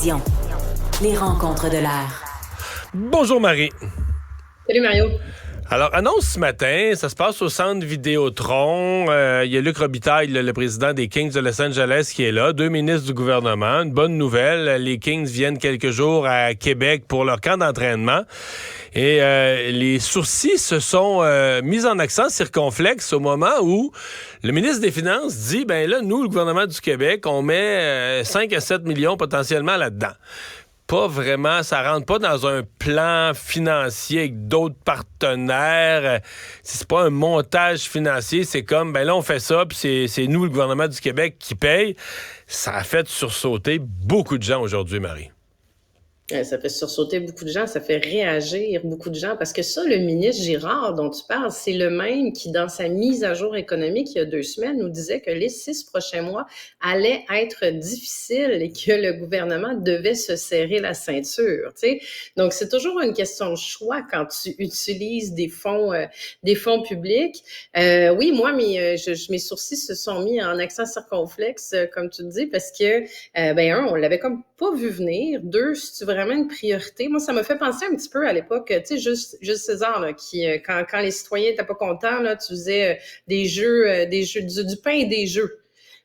Vision. Les rencontres de l'heure. Bonjour Marie. Salut Mario. Alors, annonce ce matin, ça se passe au centre Vidéotron. Il y a Luc Robitaille, le président des Kings de Los Angeles, qui est là. 2 ministres du gouvernement. Une bonne nouvelle. Les Kings viennent quelques jours à Québec pour leur camp d'entraînement. Et les sourcils se sont mis en accent circonflexe au moment où le ministre des Finances dit, ben là, nous, le gouvernement du Québec, on met 5 à 7 millions potentiellement là-dedans. Pas vraiment, ça rentre pas dans un plan financier avec d'autres partenaires. C'est pas un montage financier, c'est comme, ben là, on fait ça, puis c'est nous, le gouvernement du Québec, qui paye. Ça a fait sursauter beaucoup de gens aujourd'hui, Marie. Ça fait sursauter beaucoup de gens, ça fait réagir beaucoup de gens, parce que ça, le ministre Girard dont tu parles, c'est le même qui, dans sa mise à jour économique il y a 2 semaines, nous disait que les 6 prochains mois allaient être difficiles et que le gouvernement devait se serrer la ceinture. Tu sais? Donc, c'est toujours une question de choix quand tu utilises des fonds publics. Oui, moi, mes sourcils se sont mis en accent circonflexe, comme tu le dis, parce que, on l'avait comme pas vu venir. 2, c'est vraiment une priorité. Moi, ça m'a fait penser un petit peu à l'époque, tu sais, Jules César, là, qui, quand les citoyens n'étaient pas contents, là, tu faisais des jeux, du pain et des jeux.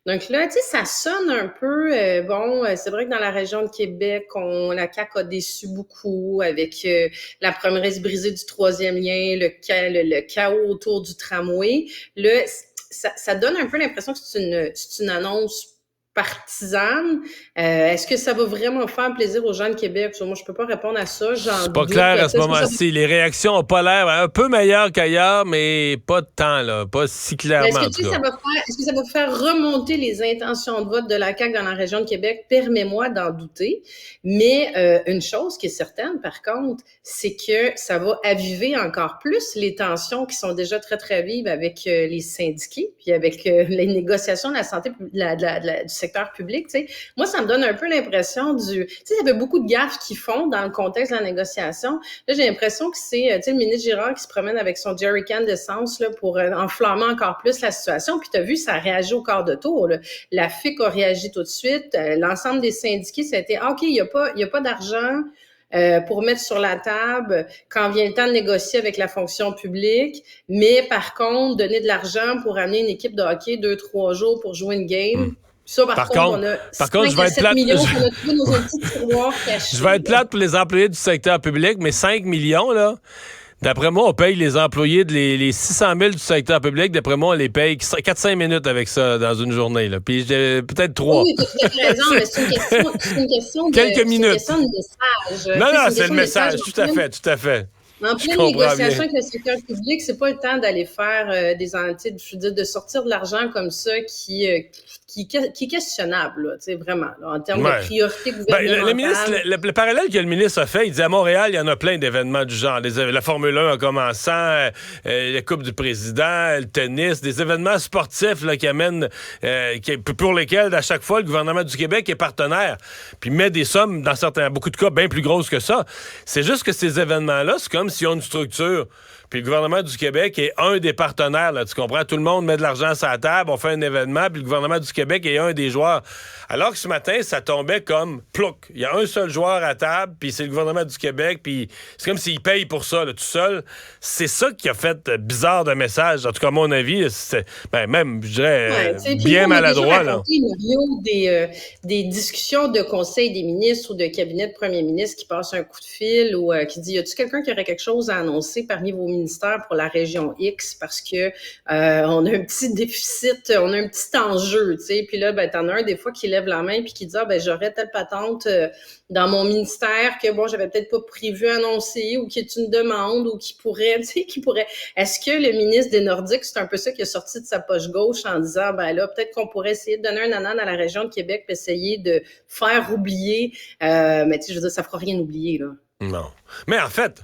Donc là, tu sais, ça sonne un peu, c'est vrai que dans la région de Québec, la CAQ a déçu beaucoup avec la promesse brisée du 3e lien, le chaos autour du tramway. Là, ça donne un peu l'impression que c'est une annonce partisane. Est-ce que ça va vraiment faire plaisir aux gens de Québec? Moi, je peux pas répondre à ça. C'est pas clair à ce moment-ci. Les réactions n'ont pas l'air un peu meilleures qu'ailleurs, mais pas de temps, là. Pas si clairement. Est-ce que ça va faire remonter les intentions de vote de la CAQ dans la région de Québec? Permets-moi d'en douter. Mais une chose qui est certaine, par contre, c'est que ça va aviver encore plus les tensions qui sont déjà très, très vives avec les syndiqués, puis avec les négociations de la santé du secteur public. Tu sais. Moi, ça me donne un peu l'impression tu sais, il y avait beaucoup de gaffes qui font dans le contexte de la négociation. Là, j'ai l'impression que c'est, tu sais, le ministre Girard qui se promène avec son jerrycan d'essence là pour enflammer encore plus la situation. Puis tu as vu, ça a réagi au quart de tour. Là. La FIC a réagi tout de suite. L'ensemble des syndiqués, ça a été OK, il y a pas d'argent pour mettre sur la table quand vient le temps de négocier avec la fonction publique, mais par contre, donner de l'argent pour amener une équipe de hockey 2-3 jours pour jouer une game. Ça, par contre, on a 5 je vais à être 7 plate. millions qu'on a trouvé dans un petit tiroir caché. Je vais être plate pour les employés du secteur public, mais 5 millions, là, d'après moi, on paye les employés les 600 000 du secteur public. D'après moi, on les paye 4-5 minutes avec ça dans une journée. Là. Puis peut-être 3. Oui, tu as tout à fait raison, mais c'est une question quelques minutes. C'est une question de message. Non, c'est le message. Tout à fait. En pleine négociation avec le secteur public, c'est pas le temps d'aller faire de sortir de l'argent comme ça qui est questionnable, là, tu sais, vraiment, là, en termes de priorité gouvernementale. Le parallèle que le ministre a fait, il dit à Montréal, il y en a plein d'événements du genre. La Formule 1 en commençant, la Coupe du Président, le tennis, des événements sportifs là, qui amènent, pour lesquels, à chaque fois, le gouvernement du Québec est partenaire, puis met des sommes, dans beaucoup de cas, bien plus grosses que ça. C'est juste que ces événements-là, c'est comme s'ils ont une structure. Puis le gouvernement du Québec est un des partenaires, là, tu comprends? Tout le monde met de l'argent sur la table, on fait un événement, puis le gouvernement du Québec est un des joueurs. Alors que ce matin, ça tombait comme plouc. Il y a un seul joueur à table, puis c'est le gouvernement du Québec, puis c'est comme s'il paye pour ça, là, tout seul. C'est ça qui a fait bizarre de message. En tout cas, à mon avis, c'est même, je dirais, bien maladroit. Là. Mario, des discussions de conseil des ministres ou de cabinet de premier ministre qui passent un coup de fil ou qui dit, y a-t-il quelqu'un qui aurait quelque chose à annoncer parmi vos ministères pour la région X parce que on a un petit déficit, on a un petit enjeu, tu sais. Puis là, t'en as un des fois qui lève la main puis qui dit j'aurais telle patente dans mon ministère que j'avais peut-être pas prévu annoncer ou qui est une demande ou qui pourrait. Est-ce que le ministre des Nordiques, c'est un peu ça qui est sorti de sa poche gauche en disant peut-être qu'on pourrait essayer de donner un anan à la région de Québec puis essayer de faire oublier, mais tu sais, je veux dire, ça fera rien oublier, là. Non. Mais en fait,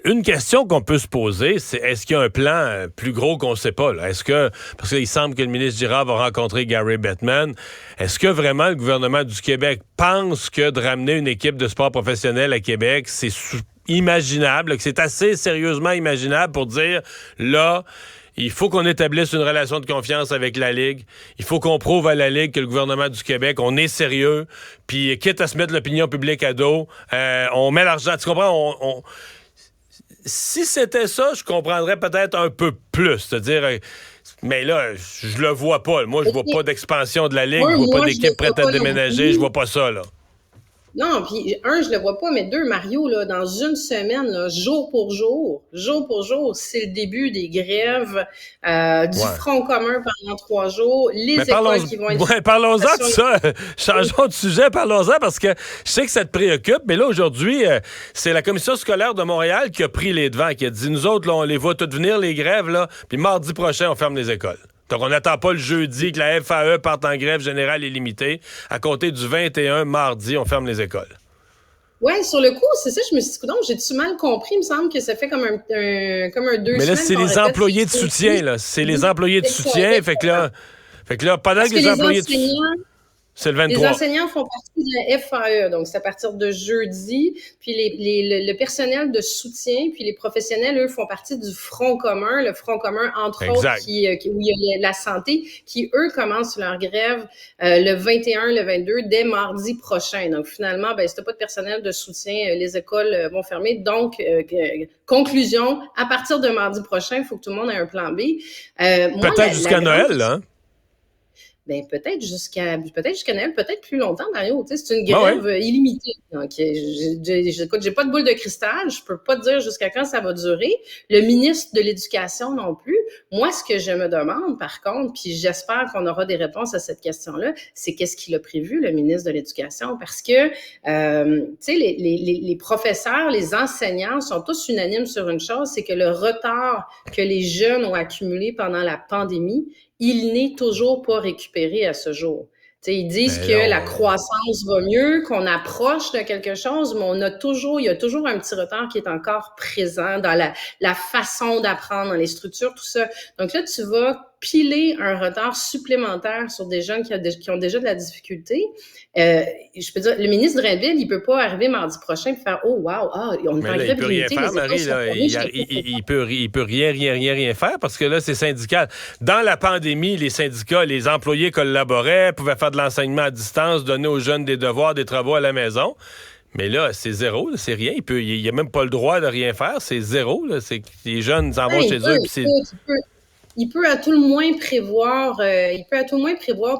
une question qu'on peut se poser, c'est est-ce qu'il y a un plan plus gros qu'on ne sait pas? Là? Est-ce que, parce qu'il semble que le ministre Girard va rencontrer Gary Bettman, est-ce que vraiment le gouvernement du Québec pense que de ramener une équipe de sport professionnel à Québec, c'est imaginable, que c'est assez sérieusement imaginable pour dire, là, Il faut qu'on établisse une relation de confiance avec la Ligue. Il faut qu'on prouve à la Ligue que le gouvernement du Québec, on est sérieux. Puis, quitte à se mettre l'opinion publique à dos, on met l'argent. Tu comprends? Si c'était ça, je comprendrais peut-être un peu plus. C'est-à-dire... mais là, je le vois pas. Moi, je vois pas d'expansion de la Ligue. Je vois pas d'équipe prête à déménager. Je vois pas ça, là. Non, puis je le vois pas, mais deux, Mario, là, dans une semaine, là, jour pour jour, c'est le début des grèves du Front commun pendant 3 jours, les écoles qui vont être... parlons-en de ça. Changeons de sujet, parlons-en, parce que je sais que ça te préoccupe, mais là, aujourd'hui, c'est la commission scolaire de Montréal qui a pris les devants, qui a dit, nous autres, là, on les voit toutes venir, les grèves, là, puis mardi prochain, on ferme les écoles. Donc, on n'attend pas le jeudi que la FAE parte en grève générale illimitée. À compter du 21 mardi, on ferme les écoles. Oui, sur le coup, c'est ça, je me suis dit, j'ai-tu mal compris? Il me semble que ça fait comme un 2 semaines. Mais là, c'est les employés de soutien, là. C'est les employés de soutien. Fait que là, pendant que les employés de soutien... C'est le 23. Les enseignants font partie de la FAE, donc c'est à partir de jeudi. Puis le personnel de soutien, puis les professionnels, eux, font partie du Front commun. Le Front commun, entre autres, où il y a la santé, qui, eux, commencent leur grève le 21, le 22, dès mardi prochain. Donc, finalement, si t'as pas de personnel de soutien, les écoles vont fermer. Donc, conclusion, à partir de mardi prochain, il faut que tout le monde ait un plan B. Peut-être jusqu'à Noël, là. Peut-être jusqu'à Noël, peut-être plus longtemps, Mario. Tu sais, c'est une grève illimitée. Donc, j'ai pas de boule de cristal. Je peux pas te dire jusqu'à quand ça va durer. Le ministre de l'Éducation non plus. Moi, ce que je me demande, par contre, puis j'espère qu'on aura des réponses à cette question-là, c'est qu'est-ce qu'il a prévu, le ministre de l'Éducation? Parce que, tu sais, les professeurs, les enseignants sont tous unanimes sur une chose, c'est que le retard que les jeunes ont accumulé pendant la pandémie, il n'est toujours pas récupéré à ce jour. T'sais, ils disent que la croissance va mieux, qu'on approche de quelque chose, mais il y a toujours un petit retard qui est encore présent dans la façon d'apprendre, dans les structures, tout ça. Donc là, tu vas piler un retard supplémentaire sur des jeunes qui ont déjà de la difficulté. Je peux dire, le ministre Drainville, il peut pas arriver mardi prochain et faire « Oh, wow, on est en grève illimitée. » Il peut rien faire parce que là, c'est syndical. Dans la pandémie, les syndicats, les employés collaboraient, pouvaient faire de l'enseignement à distance, donner aux jeunes des devoirs, des travaux à la maison. Mais là, c'est zéro, là, c'est rien. Il n'y a même pas le droit de rien faire. C'est zéro. Là. C'est que les jeunes s'en vont chez eux. Il peut à tout le moins prévoir,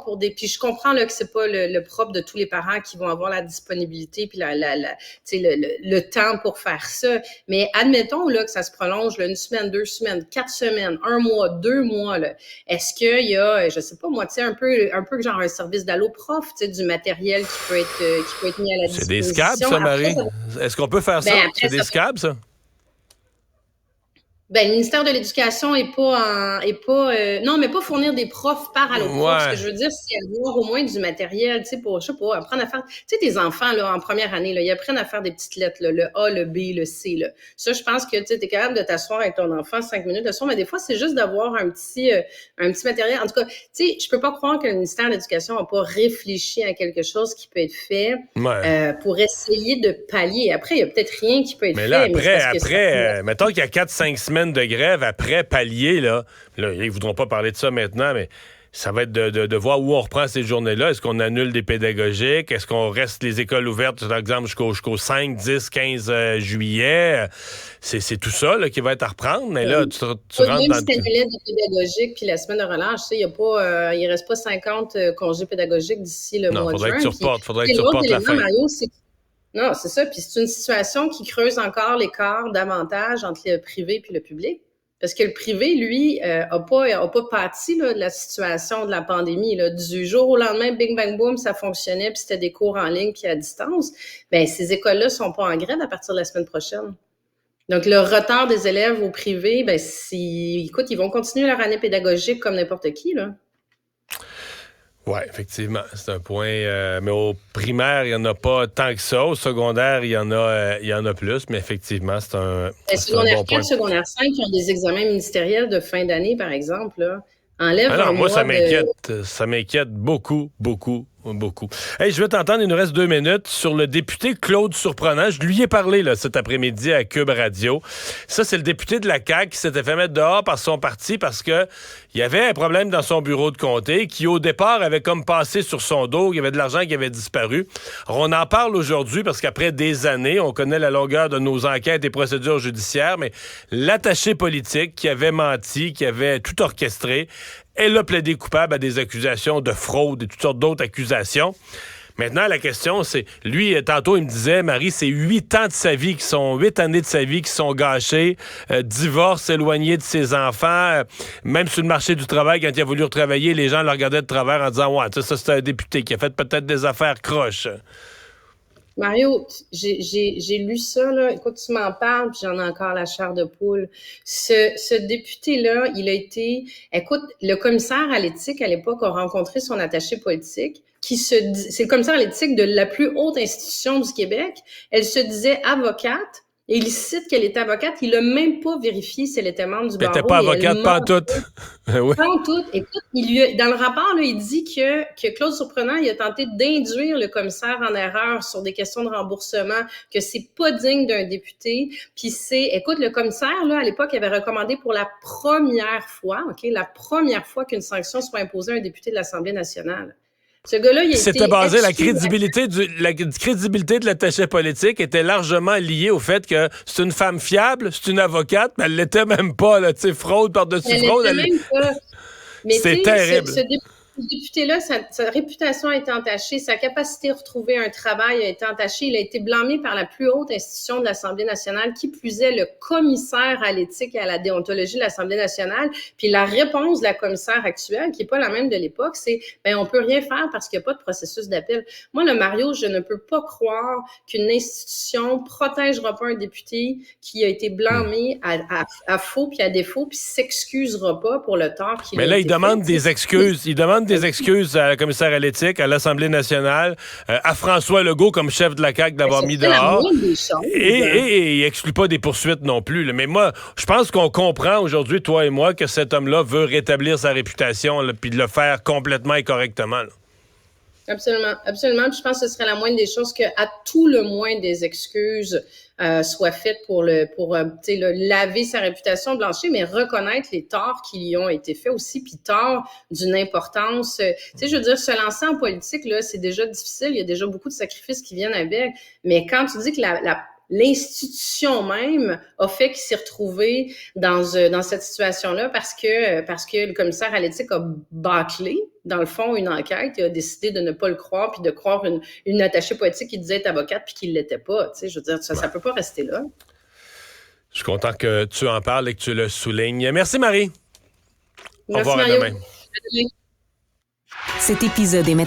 pour des. Puis je comprends là que c'est pas le propre de tous les parents qui vont avoir la disponibilité puis le temps pour faire ça. Mais admettons là que ça se prolonge là, 1 semaine, 2 semaines, 4 semaines, 1 mois, 2 mois là. Est-ce qu'il y a, je sais pas moi, tu sais un peu genre un service d'allo-prof, tu sais du matériel qui peut être mis à la disposition. C'est des scabs, ça, Marie. Est-ce qu'on peut faire ça? C'est des scabs, ça? Le ministère de l'Éducation mais pas fournir des profs par allo-prof. Ce que je veux dire, c'est avoir au moins du matériel, tu sais, pour, je sais pas, apprendre à faire, tu sais, tes enfants, là, en première année, là, ils apprennent à faire des petites lettres, là, le A, le B, le C, là. Ça, je pense que, tu sais, t'es capable de t'asseoir avec ton enfant 5 minutes le soir, mais des fois, c'est juste d'avoir un petit matériel. En tout cas, tu sais, je peux pas croire que le ministère de l'Éducation n'a pas réfléchi à quelque chose qui peut être fait, pour essayer de pallier. Après, il y a peut-être rien qui peut être fait. Mais là, après, mettons qu'il y a 4-5 semaines de grève après pallier, là, ils voudront pas parler de ça maintenant, mais ça va être de voir où on reprend ces journées-là. Est-ce qu'on annule des pédagogiques? Est-ce qu'on reste les écoles ouvertes, par exemple, jusqu'au 5, 10, 15 juillet? C'est tout ça là, qui va être à reprendre, mais là, tu rentres dans... Même si t'annulais des pédagogiques, puis la semaine de relâche, tu sais, il reste pas 50 congés pédagogiques d'ici le mois de juin. Faudrait que tu reportes la fin. Mario, non, c'est ça. Puis c'est une situation qui creuse encore l'écart davantage entre le privé et le public. Parce que le privé, lui, a pas pâti là, de la situation de la pandémie. Là. Du jour au lendemain, bing, bang, boom, ça fonctionnait, puis c'était des cours en ligne puis à distance. Ces écoles-là sont pas en grève à partir de la semaine prochaine. Donc, le retard des élèves au privé, écoute, ils vont continuer leur année pédagogique comme n'importe qui, là. Oui, effectivement, c'est un point. Mais au primaire, il n'y en a pas tant que ça. Au secondaire, il y en a plus, mais effectivement, c'est un secondaire bon 4, point. Secondaire 5 qui ont des examens ministériels de fin d'année, par exemple, là, enlève Alors, un moi, mois ça m'inquiète beaucoup, beaucoup, Beaucoup. Hey, je vais t'entendre, il nous reste 2 minutes, sur le député Claude Surprenant. Je lui ai parlé là, cet après-midi à Cube Radio. Ça, c'est le député de la CAQ qui s'était fait mettre dehors par son parti parce que il y avait un problème dans son bureau de comté qui, au départ, avait comme passé sur son dos. Il y avait de l'argent qui avait disparu. Alors, on en parle aujourd'hui parce qu'après des années, on connaît la longueur de nos enquêtes et procédures judiciaires, mais l'attaché politique qui avait menti, qui avait tout orchestré, elle a plaidé coupable à des accusations de fraude et toutes sortes d'autres accusations. Maintenant, la question, c'est... Lui, tantôt, il me disait, Marie, c'est 8 années de sa vie qui sont gâchées. Divorce, éloigné de ses enfants. Même sur le marché du travail, quand il a voulu retravailler, les gens le regardaient de travers en disant « Ouais, ça, c'est un député qui a fait peut-être des affaires croches. » Mario, j'ai lu ça, là. Écoute, tu m'en parles, puis j'en ai encore la chair de poule. Ce député-là, il a été... Écoute, le commissaire à l'éthique, à l'époque, a rencontré son attaché politique, c'est le commissaire à l'éthique de la plus haute institution du Québec. Elle se disait avocate, et il cite qu'elle est avocate. Il n'a même pas vérifié si elle était membre du barreau. Elle n'était pas avocate, pas en tout. Oui. Pas en tout. Écoute, dans le rapport, là, il dit que Claude Surprenant, il a tenté d'induire le commissaire en erreur sur des questions de remboursement, que c'est pas digne d'un député. Puis écoute, le commissaire, là, à l'époque, il avait recommandé pour la première fois qu'une sanction soit imposée à un député de l'Assemblée nationale. Ce gars-là, il a C'était basé, la crédibilité de l'attaché politique était largement liée au fait que c'est une femme fiable, c'est une avocate, mais elle l'était même pas, là, tu sais, fraude par-dessus fraude. C'est terrible. Ce député-là, sa réputation a été entachée, sa capacité à retrouver un travail a été entachée. Il a été blâmé par la plus haute institution de l'Assemblée nationale, qui plus est le commissaire à l'éthique et à la déontologie de l'Assemblée nationale. Puis la réponse de la commissaire actuelle, qui n'est pas la même de l'époque, c'est « on peut rien faire parce qu'il n'y a pas de processus d'appel ». Moi, le Mario, je ne peux pas croire qu'une institution protégera pas un député qui a été blâmé à faux puis à défaut, puis s'excusera pas pour le tort qu'il a été fait. Mais là, il demande des excuses. Il demande des excuses à la commissaire à l'éthique, à l'Assemblée nationale, à François Legault comme chef de la CAQ d'avoir mis dehors. Et il exclut pas des poursuites non plus. Là. Mais moi, je pense qu'on comprend aujourd'hui, toi et moi, que cet homme-là veut rétablir sa réputation puis de le faire complètement et correctement. Là. Absolument, absolument. Puis je pense que ce serait la moindre des choses qu'à tout le moins des excuses soient faites pour laver sa réputation, blanchir, mais reconnaître les torts qui lui ont été faits aussi, puis torts d'une importance. Tu sais, je veux dire, se lancer en politique, là, c'est déjà difficile. Il y a déjà beaucoup de sacrifices qui viennent avec. Mais quand tu dis que l'institution même a fait qu'il s'est retrouvé dans cette situation-là parce que le commissaire à l'éthique a bâclé, dans le fond, une enquête et a décidé de ne pas le croire puis de croire une attachée politique qui disait être avocate puis qui ne l'était pas. Tu sais, je veux dire, ça peut pas rester là. Je suis content que tu en parles et que tu le soulignes. Merci, Marie. Merci, au revoir, Mario. à demain. Cet épisode est